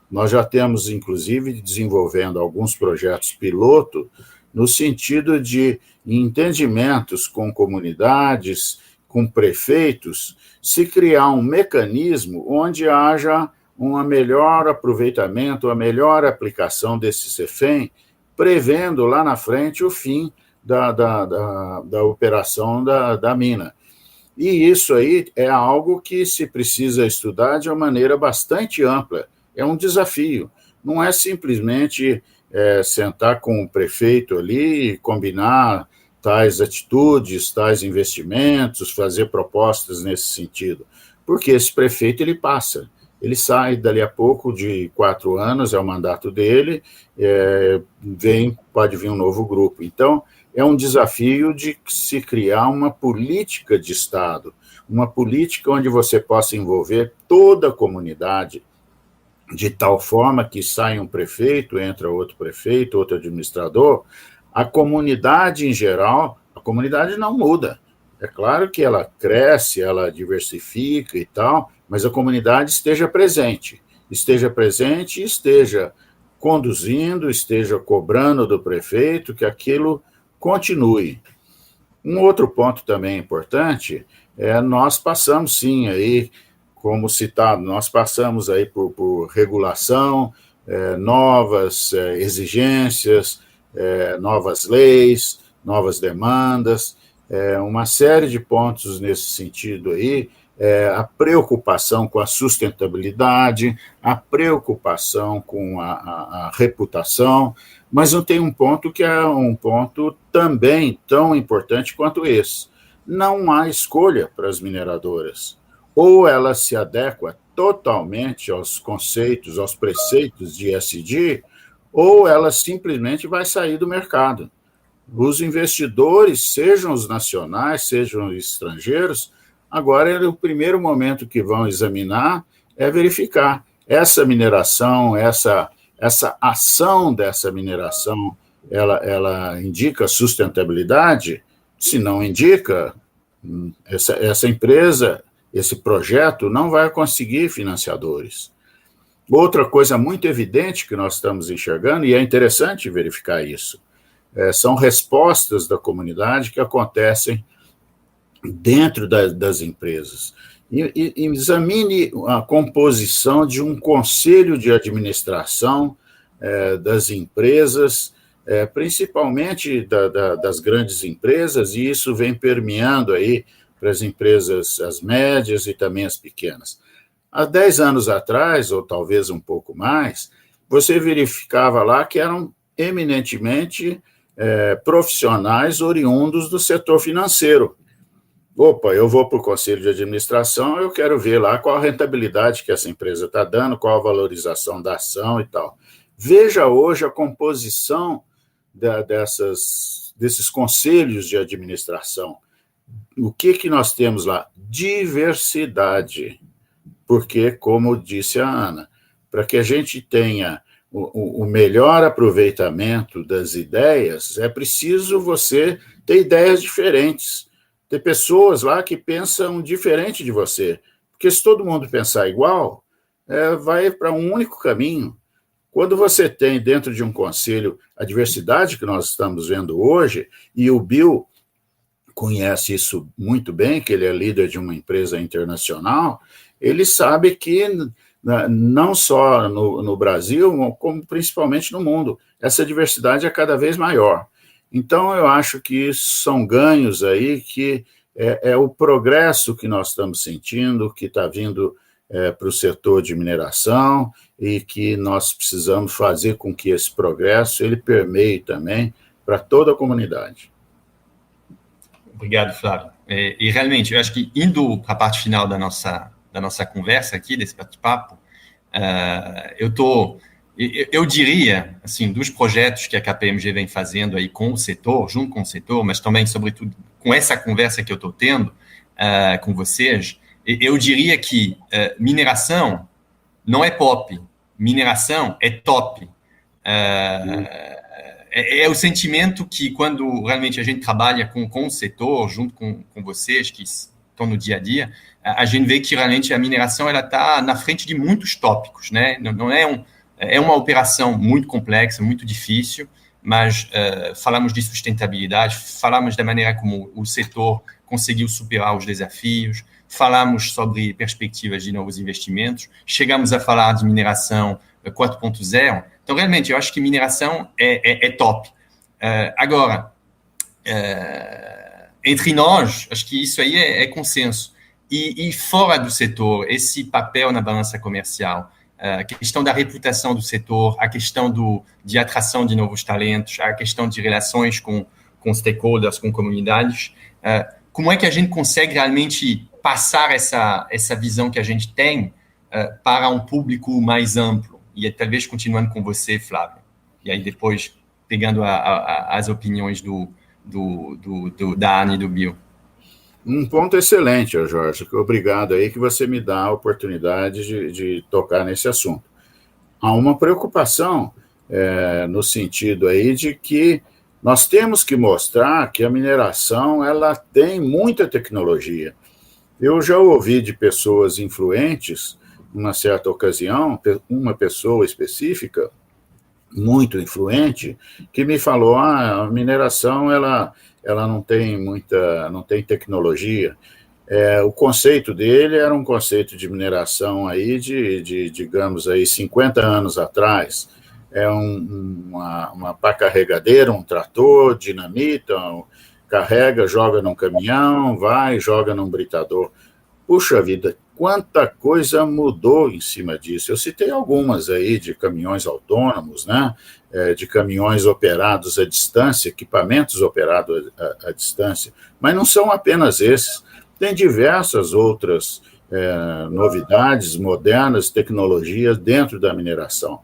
Nós já temos, inclusive, desenvolvendo alguns projetos piloto, no sentido de entendimentos com comunidades, com prefeitos, se criar um mecanismo onde haja um melhor aproveitamento, uma melhor aplicação desse CEFEM, prevendo lá na frente o fim da operação da mina. E isso aí é algo que se precisa estudar de uma maneira bastante ampla. É um desafio. Não é simplesmente sentar com o prefeito ali e combinar tais atitudes, tais investimentos, fazer propostas nesse sentido. Porque esse prefeito, ele passa. Ele sai dali a pouco, de 4 anos, é o mandato dele, pode vir um novo grupo. Então, é um desafio de se criar uma política de Estado, uma política onde você possa envolver toda a comunidade, de tal forma que sai um prefeito, entra outro prefeito, outro administrador, a comunidade em geral, a comunidade não muda. É claro que ela cresce, ela diversifica e tal, mas a comunidade esteja presente e esteja conduzindo, esteja cobrando do prefeito que aquilo continue. Um outro ponto também importante nós passamos sim aí, como citado, nós passamos aí por regulação, novas exigências, novas leis, novas demandas, uma série de pontos nesse sentido aí, a preocupação com a sustentabilidade, a preocupação com a reputação, mas não tem um ponto que é um ponto também tão importante quanto esse. Não há escolha para as mineradoras. Ou ela se adequa totalmente aos conceitos, aos preceitos de ESG, ou ela simplesmente vai sair do mercado. Os investidores, sejam os nacionais, sejam os estrangeiros, agora o primeiro momento que vão examinar é verificar essa mineração, essa ação dessa mineração, ela indica sustentabilidade? Se não indica, essa empresa, esse projeto não vai conseguir financiadores. Outra coisa muito evidente que nós estamos enxergando, e é interessante verificar isso, são respostas da comunidade que acontecem dentro das empresas. examine a composição de um conselho de administração das empresas, principalmente das grandes empresas, e isso vem permeando aí para as empresas, as médias e também as pequenas. Há 10 anos atrás, ou talvez um pouco mais, você verificava lá que eram eminentemente profissionais oriundos do setor financeiro. Opa, eu vou para o conselho de administração, eu quero ver lá qual a rentabilidade que essa empresa está dando, qual a valorização da ação e tal. Veja hoje a composição desses conselhos de administração. O que nós temos lá? Diversidade. Porque, como disse a Ana, para que a gente tenha o melhor aproveitamento das ideias, é preciso você ter ideias diferentes. Ter pessoas lá que pensam diferente de você. Porque se todo mundo pensar igual, vai para um único caminho. Quando você tem dentro de um conselho a diversidade que nós estamos vendo hoje, e o Bill conhece isso muito bem, que ele é líder de uma empresa internacional, ele sabe que não só no Brasil, como principalmente no mundo, essa diversidade é cada vez maior. Então, eu acho que são ganhos aí que é o progresso que nós estamos sentindo, que está vindo para o setor de mineração e que nós precisamos fazer com que esse progresso ele permeie também para toda a comunidade. Obrigado, Flávio. E realmente, eu acho que indo para a parte final da nossa conversa aqui, desse bate-papo, eu diria, assim, dos projetos que a KPMG vem fazendo aí com o setor, junto com o setor, mas também, sobretudo, com essa conversa que eu estou tendo com vocês, eu diria que mineração não é pop, mineração é top. É o sentimento que, quando realmente a gente trabalha com o setor, junto com vocês, que estão no dia a dia, a gente vê que realmente a mineração está na frente de muitos tópicos, né? Não é uma operação muito complexa, muito difícil, mas falamos de sustentabilidade, falamos da maneira como o setor conseguiu superar os desafios, falamos sobre perspectivas de novos investimentos, chegamos a falar de mineração 4.0. Então, realmente, eu acho que mineração é top. Agora, entre nós, acho que isso aí é consenso. E fora do setor, esse papel na balança comercial, a questão da reputação do setor, a questão de atração de novos talentos, a questão de relações com stakeholders, com comunidades, como é que a gente consegue realmente passar essa visão que a gente tem para um público mais amplo? E talvez continuando com você, Flávio, e aí depois pegando as opiniões da Ana e do Bill. Um ponto excelente, Jorge. Obrigado aí que você me dá a oportunidade de tocar nesse assunto. Há uma preocupação no sentido aí de que nós temos que mostrar que a mineração ela tem muita tecnologia. Eu já ouvi de pessoas influentes, numa certa ocasião, uma pessoa específica, muito influente, que me falou, a mineração ela não tem tecnologia. O conceito dele era um conceito de mineração aí digamos, aí 50 anos atrás. Uma pá carregadeira, um trator, dinamita, carrega, joga num caminhão, vai, joga num britador. Puxa vida, quanta coisa mudou em cima disso. Eu citei algumas aí de caminhões autônomos, né? De caminhões operados à distância, equipamentos operados à distância, mas não são apenas esses. Tem diversas outras novidades modernas, tecnologias dentro da mineração.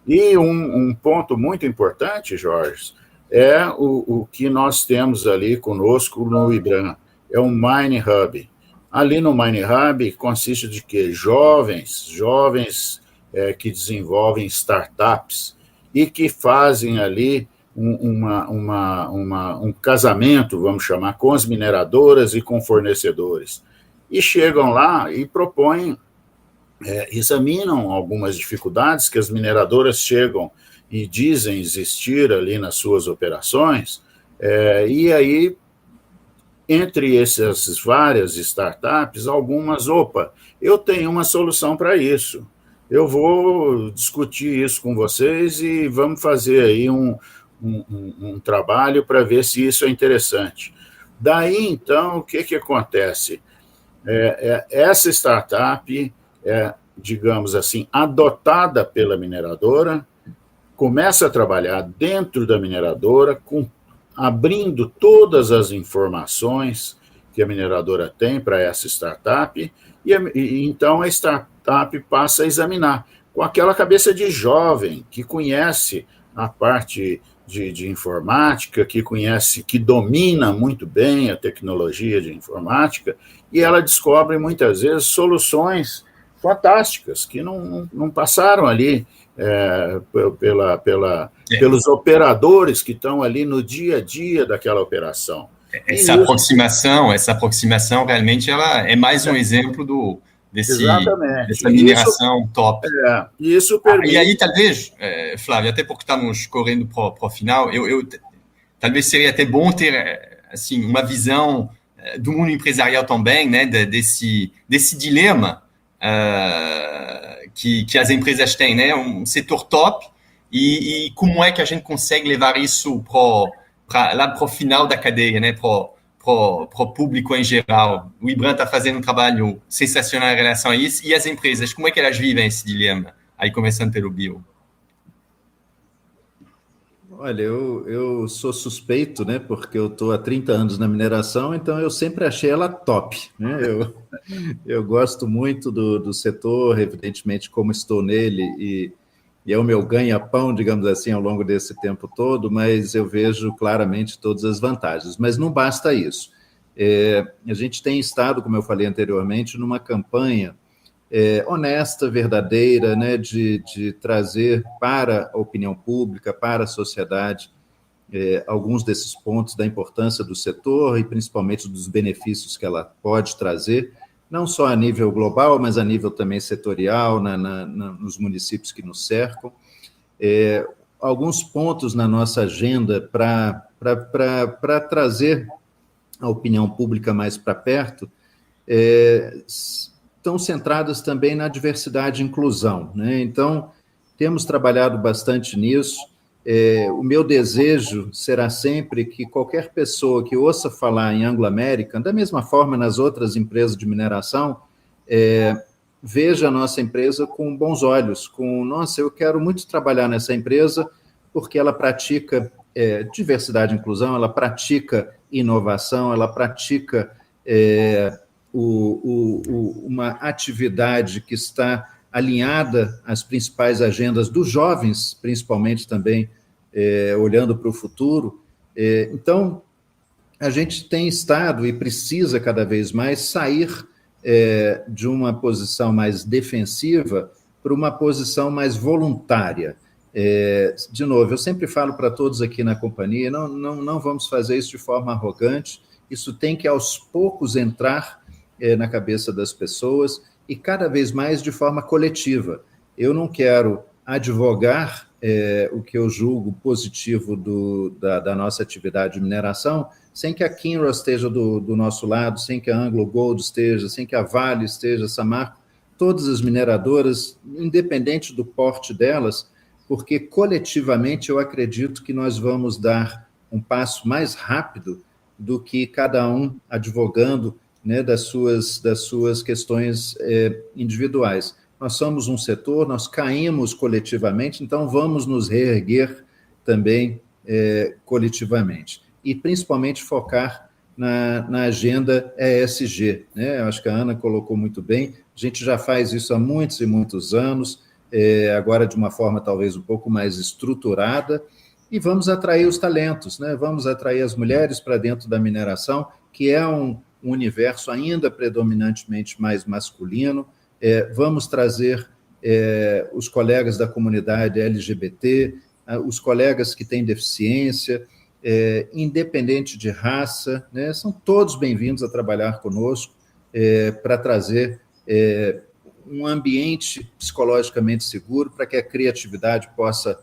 E um ponto muito importante, Jorge, é o que nós temos ali conosco no IBRAM, é o Mine Hub. Ali no Mine Hub consiste de quê? Jovens que desenvolvem startups e que fazem ali um casamento, vamos chamar, com as mineradoras e com fornecedores. E chegam lá e propõem, examinam algumas dificuldades que as mineradoras chegam e dizem existir ali nas suas operações, e aí entre essas várias startups, algumas, eu tenho uma solução para isso. Eu vou discutir isso com vocês e vamos fazer aí um trabalho para ver se isso é interessante. Daí, então, o que acontece? Essa startup digamos assim, adotada pela mineradora, começa a trabalhar dentro da mineradora, abrindo todas as informações que a mineradora tem para essa startup, e então a startup passa a examinar, com aquela cabeça de jovem, que conhece a parte de informática, que domina muito bem a tecnologia de informática, e ela descobre muitas vezes soluções fantásticas, que não passaram ali pelos operadores que estão ali no dia a dia daquela operação. Essa aproximação realmente ela é mais um exemplo dessa mineração top. Isso permite... E aí, talvez, Flávio, até porque estamos correndo para o final, talvez seria até bom ter assim, uma visão do mundo empresarial também, né, desse dilema que as empresas têm, né, um setor top, e como é que a gente consegue levar isso lá para o final da cadeia, né, para o público em geral. O IBRAM está fazendo um trabalho sensacional em relação a isso, e as empresas, como é que elas vivem esse dilema? Aí, começando pelo Bill. Olha, eu sou suspeito, né, porque eu estou há 30 anos na mineração, então eu sempre achei ela top, né? Eu gosto muito do setor, evidentemente, como estou nele, e é o meu ganha-pão, digamos assim, ao longo desse tempo todo, mas eu vejo claramente todas as vantagens. Mas não basta isso. A gente tem estado, como eu falei anteriormente, numa campanha honesta, verdadeira, né, de trazer para a opinião pública, para a sociedade, alguns desses pontos da importância do setor e principalmente dos benefícios que ela pode trazer, não só a nível global, mas a nível também setorial, nos municípios que nos cercam. Alguns pontos na nossa agenda para trazer a opinião pública mais para perto estão centradas também na diversidade e inclusão, né? Então, temos trabalhado bastante nisso. O meu desejo será sempre que qualquer pessoa que ouça falar em Anglo American, da mesma forma nas outras empresas de mineração, veja a nossa empresa com bons olhos, nossa, eu quero muito trabalhar nessa empresa porque ela pratica diversidade e inclusão, ela pratica inovação, ela pratica uma atividade que está alinhada às principais agendas dos jovens, principalmente também olhando para o futuro. Então, a gente tem estado e precisa cada vez mais sair de uma posição mais defensiva para uma posição mais voluntária. De novo, eu sempre falo para todos aqui na companhia, não vamos fazer isso de forma arrogante, isso tem que aos poucos entrar na cabeça das pessoas e cada vez mais de forma coletiva. Eu não quero advogar o que eu julgo positivo da nossa atividade de mineração sem que a Kinross esteja do nosso lado, sem que a Anglo Gold esteja, sem que a Vale esteja, a Samarco, todas as mineradoras, independente do porte delas, porque coletivamente eu acredito que nós vamos dar um passo mais rápido do que cada um advogando, né, das suas questões individuais. Nós somos um setor, nós caímos coletivamente, então vamos nos reerguer também coletivamente. E principalmente focar na agenda ESG, né? Eu acho que a Ana colocou muito bem, a gente já faz isso há muitos e muitos anos, agora de uma forma talvez um pouco mais estruturada, e vamos atrair os talentos, né? Vamos atrair as mulheres para dentro da mineração, que é um universo ainda predominantemente mais masculino. Vamos trazer os colegas da comunidade LGBT, os colegas que têm deficiência, independente de raça, né? São todos bem-vindos a trabalhar conosco para trazer um ambiente psicologicamente seguro para que a criatividade possa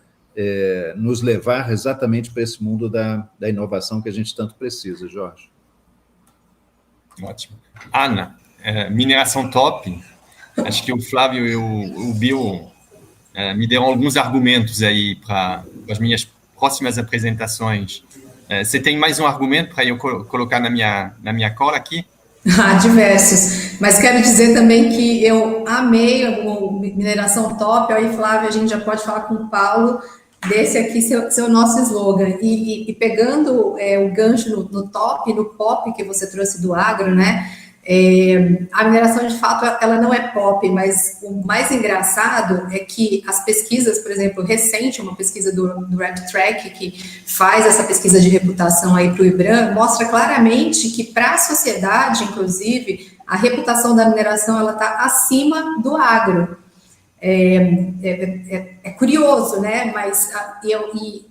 nos levar exatamente para esse mundo da inovação que a gente tanto precisa, Jorge. Ótimo. Ana, mineração top. Acho que o Flávio e o Bill me deram alguns argumentos aí para as minhas próximas apresentações. Você tem mais um argumento para eu colocar na minha cola aqui? Ah, diversos. Mas quero dizer também que eu amei o Mineração Top. Aí, Flávio, a gente já pode falar com o Paulo desse aqui, seu nosso slogan. E pegando o gancho no top, no pop que você trouxe do agro, né? A mineração, de fato, ela não é pop, mas o mais engraçado é que as pesquisas, por exemplo, recente, uma pesquisa do RepTrack, que faz essa pesquisa de reputação aí para o IBRAM, mostra claramente que para a sociedade, inclusive, a reputação da mineração ela está acima do agro. É curioso, né? Mas e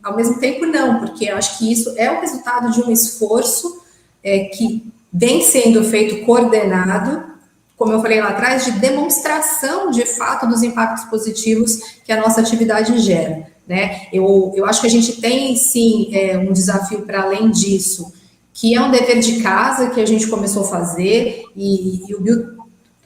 ao mesmo tempo não, porque eu acho que isso é o resultado de um esforço que vem sendo feito coordenado, como eu falei lá atrás, de demonstração de fato dos impactos positivos que a nossa atividade gera, né? Eu acho que a gente tem sim um desafio para além disso, que é um dever de casa que a gente começou a fazer, e o Bill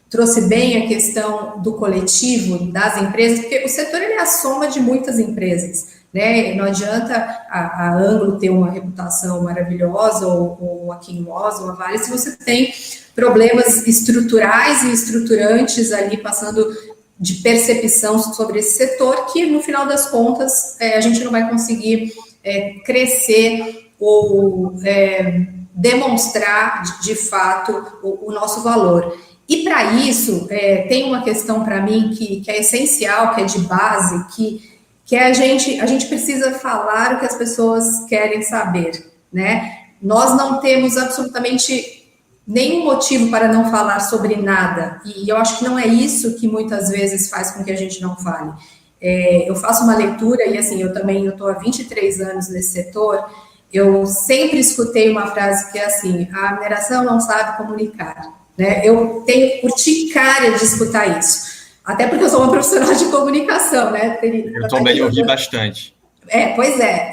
trouxe bem a questão do coletivo, das empresas, porque o setor ele é a soma de muitas empresas, né? Não adianta a Anglo ter uma reputação maravilhosa, ou a Quinmoz, ou a Vale, se você tem problemas estruturais e estruturantes ali passando de percepção sobre esse setor, que no final das contas a gente não vai conseguir crescer ou demonstrar de fato o nosso valor. E para isso, tem uma questão para mim que é essencial, que é de base, que a gente precisa falar o que as pessoas querem saber, né? Nós não temos absolutamente nenhum motivo para não falar sobre nada, e eu acho que não é isso que muitas vezes faz com que a gente não fale. Eu faço uma leitura, e assim, eu estou há 23 anos nesse setor, eu sempre escutei uma frase que é assim: a mineração não sabe comunicar. Né? Eu tenho urticária de escutar isso, até porque eu sou uma profissional de comunicação, né? Eu também ouvi bastante. Pois é.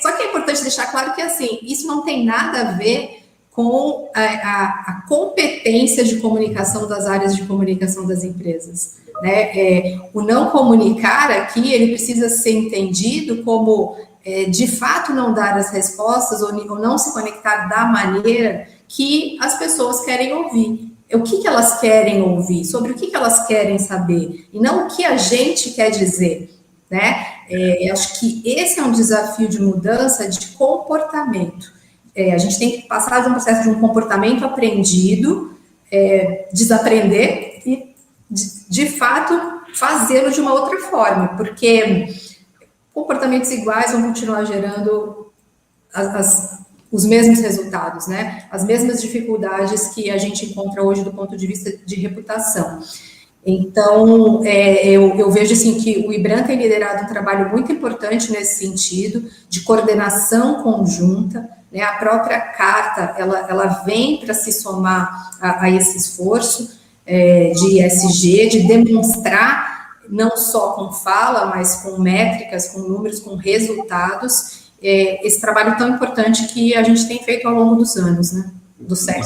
Só que é importante deixar claro que assim, isso não tem nada a ver com a competência de comunicação das áreas de comunicação das empresas. Né? O não comunicar aqui, ele precisa ser entendido como, de fato, não dar as respostas ou não se conectar da maneira que as pessoas querem ouvir. O que elas querem ouvir, sobre o que elas querem saber, e não o que a gente quer dizer, né? Acho que esse é um desafio de mudança de comportamento. A gente tem que passar de um processo de um comportamento aprendido, desaprender e, de fato, fazê-lo de uma outra forma, porque comportamentos iguais vão continuar gerando os mesmos resultados, né? As mesmas dificuldades que a gente encontra hoje do ponto de vista de reputação. Então, eu vejo assim que o IBRAM tem liderado um trabalho muito importante nesse sentido, de coordenação conjunta, né? A própria carta, ela vem para se somar a esse esforço de ESG, de demonstrar, não só com fala, mas com métricas, com números, com resultados, esse trabalho tão importante que a gente tem feito ao longo dos anos, né? Do século.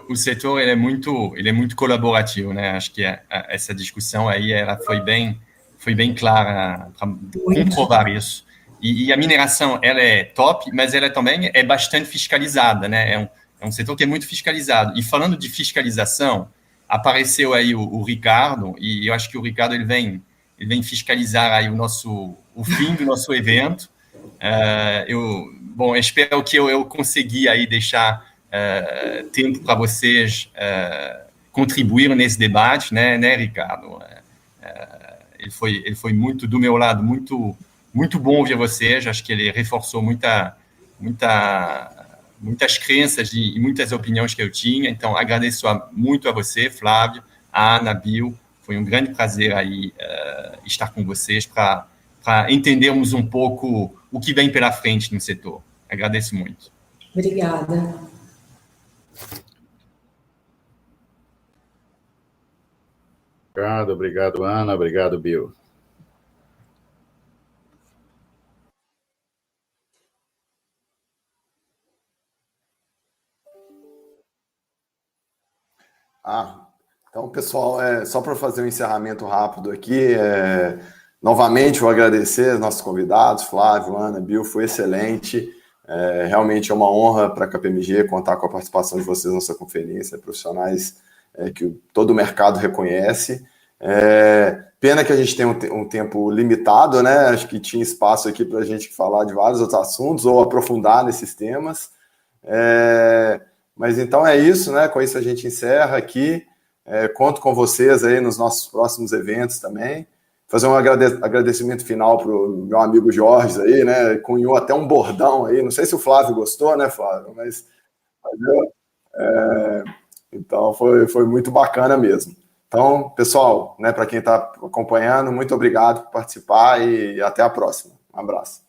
O setor ele é muito colaborativo, né? Acho que essa discussão aí ela foi bem clara para comprovar isso. E a mineração ela é top, mas ela também é bastante fiscalizada, né? É um setor que é muito fiscalizado. E falando de fiscalização, apareceu aí o Ricardo, e eu acho que o Ricardo ele vem fiscalizar aí o fim do nosso evento. Eu espero que eu consegui aí deixar tempo para vocês contribuir nesse debate, né, Ricardo? Ele foi muito do meu lado, muito bom ouvir vocês. Acho que ele reforçou muitas crenças e muitas opiniões que eu tinha. Então, agradeço muito a você, Flávio, a Ana, Bill. Foi um grande prazer aí estar com vocês para entendermos um pouco o que vem pela frente no setor. Agradeço muito. Obrigada. Obrigado, Ana. Obrigado, Bill. Então, pessoal, só para fazer um encerramento rápido aqui, novamente vou agradecer aos nossos convidados, Flávio, Ana, Bill, foi excelente. Realmente é uma honra para a KPMG contar com a participação de vocês nessa conferência, profissionais que todo o mercado reconhece. Pena que a gente tem um tempo limitado, né? Acho que tinha espaço aqui para a gente falar de vários outros assuntos ou aprofundar nesses temas. Mas então é isso, né? Com isso a gente encerra aqui. Conto com vocês aí nos nossos próximos eventos também. Fazer um agradecimento final para o meu amigo Jorge aí, né? Cunhou até um bordão aí. Não sei se o Flávio gostou, né, Flávio? Mas então foi muito bacana mesmo. Então, pessoal, né, para quem está acompanhando, muito obrigado por participar e até a próxima. Um abraço.